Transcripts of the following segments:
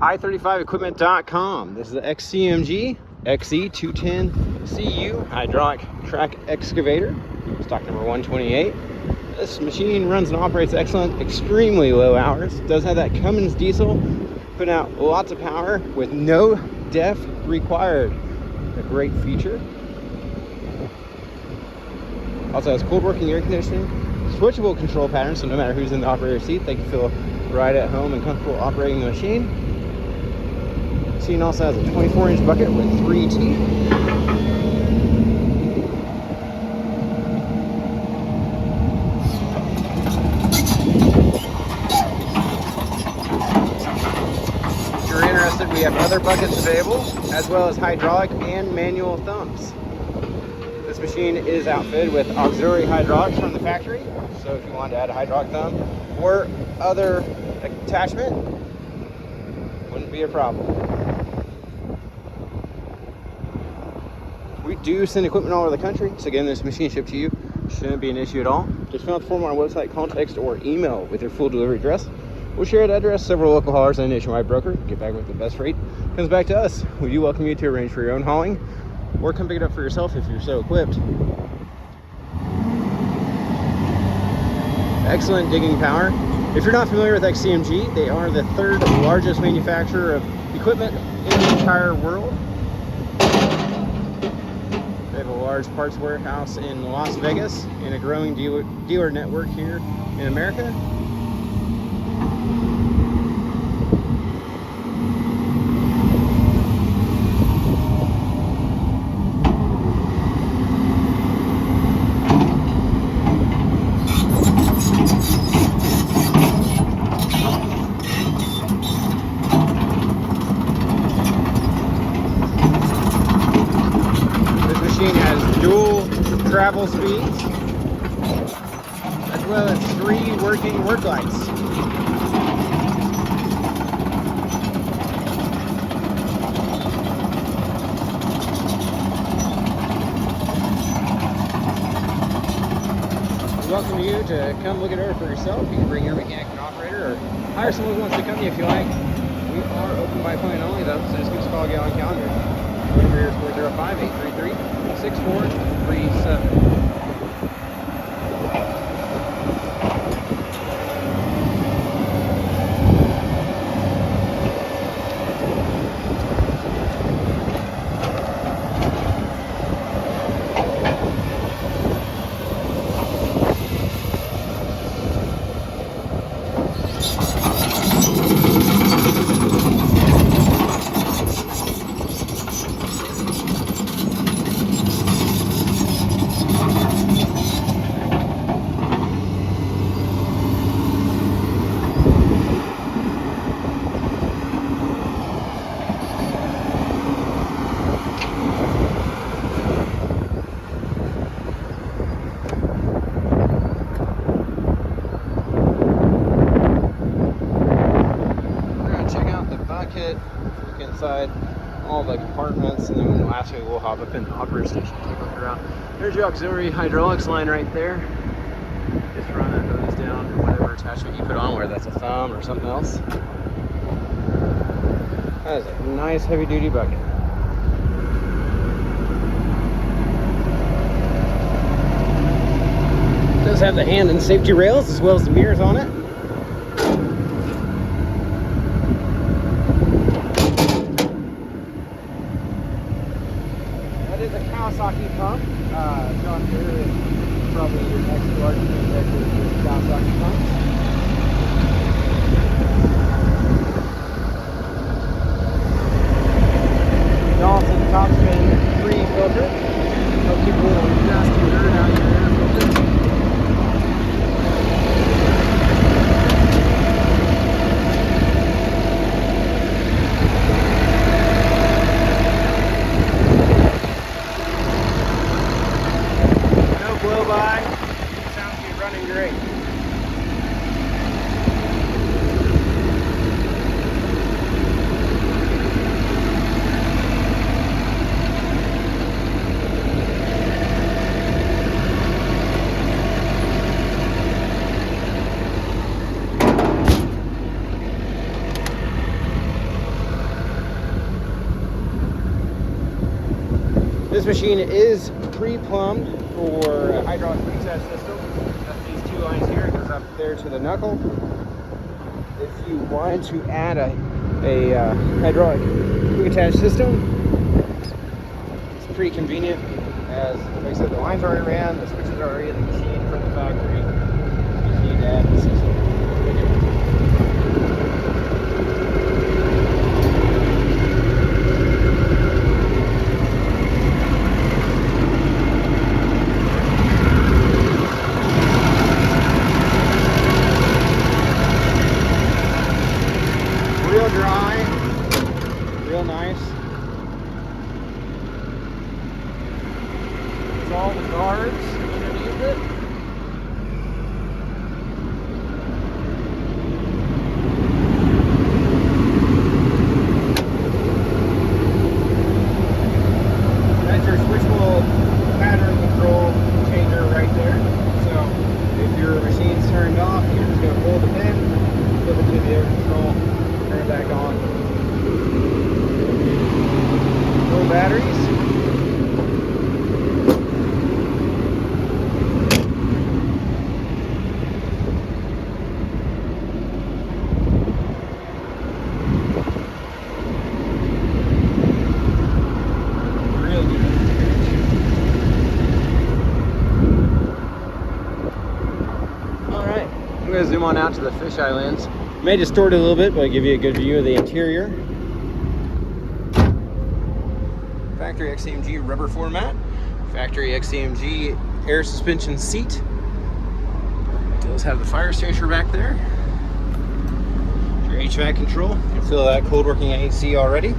i35equipment.com. This is the XCMG XE210CU hydraulic track excavator, stock number 128. This machine runs and operates excellent, extremely low hours. It does have that Cummins diesel, putting out lots of power with no DEF required. A great feature. Also has cold working air conditioning, switchable control pattern, so no matter who's in the operator's seat, they can feel right at home and comfortable operating the machine. The machine also has a 24-inch bucket with 3 teeth. If you're interested, we have other buckets available, as well as hydraulic and manual thumbs. This machine is outfitted with auxiliary hydraulics from the factory, so if you want to add a hydraulic thumb or other attachment, wouldn't be a problem. We do send equipment all over the country, so again, this machine shipped to you shouldn't be an issue at all. Just fill out the form on our website, call, text, or email with your full delivery address. We'll share that address, several local haulers, and a nationwide broker. Get back with the best rate. Comes back to us. We do welcome you to arrange for your own hauling, or come pick it up for yourself if you're so equipped. Excellent digging power. If you're not familiar with XCMG, they are the 3rd largest manufacturer of equipment in the entire world. They have a large parts warehouse in Las Vegas and a growing dealer network here in America. Dual travel speeds, as well as 3 working work lights. We welcome you to come look it over for yourself. You can bring your mechanic and operator, or hire someone who wants to come to you if you like. We are open by appointment only though, so just give us a call, get on calendar. The number here is 405-833-6437. Look inside all the compartments, and then lastly we'll hop up in the operator station, take a look around. There's your auxiliary hydraulics line right there. Just run that hose down for whatever attachment you put on, whether that's a thumb or something else. That is a nice heavy duty bucket. It does have the hand and safety rails as well as the mirrors on it. That is a Kawasaki pump. John Deere is probably your next largest manufacturer of Kawasaki pumps. And also the top spin free filter. Help keep a little nasty dirt out of your air filter. Blow by. Sounds good, running great. This machine is pre-plumbed for a hydraulic pre-test system. That's these two lines here. It goes up there to the knuckle. If you wanted to add a hydraulic quick attach system, it's pretty convenient. As like I said, the lines are already ran, the switches are already in the machine from the factory. You just need to add the system. Real dry, real nice. It's all the guards underneath it. That's your switchable pattern control changer right there. So if your machine's turned off, you're just going to pull the pin, flip it to the air control, turn it back on. No batteries. Real good. All right, I'm going to zoom on out to the fisheye lens. May distort it a little bit, but I'll give you a good view of the interior. Factory XCMG rubber floor mat. Factory XCMG air suspension seat. It does have the fire extinguisher back there. Your HVAC control. You can feel that cold working AC already.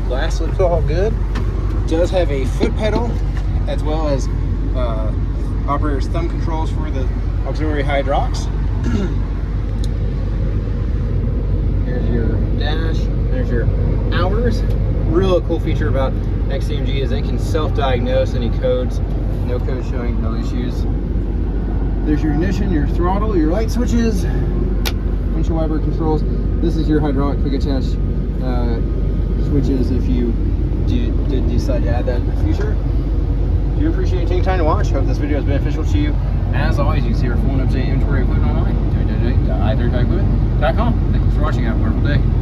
Glass looks all good. It does have a foot pedal as well as operator's thumb controls for the auxiliary hydraulics. There's your dash, there's your hours. Real cool feature about XCMG is it can self-diagnose any codes. No code showing, no issues. There's your ignition, your throttle, your light switches, windshield wiper controls. This is your hydraulic quick attach switches if you did decide to add that in the future. If you appreciate you taking time to watch, hope this video is beneficial to you. As always, you can see our full and up-to-date inventory equipment online. www.i35equipment.com. Thanks for watching. Have a wonderful day.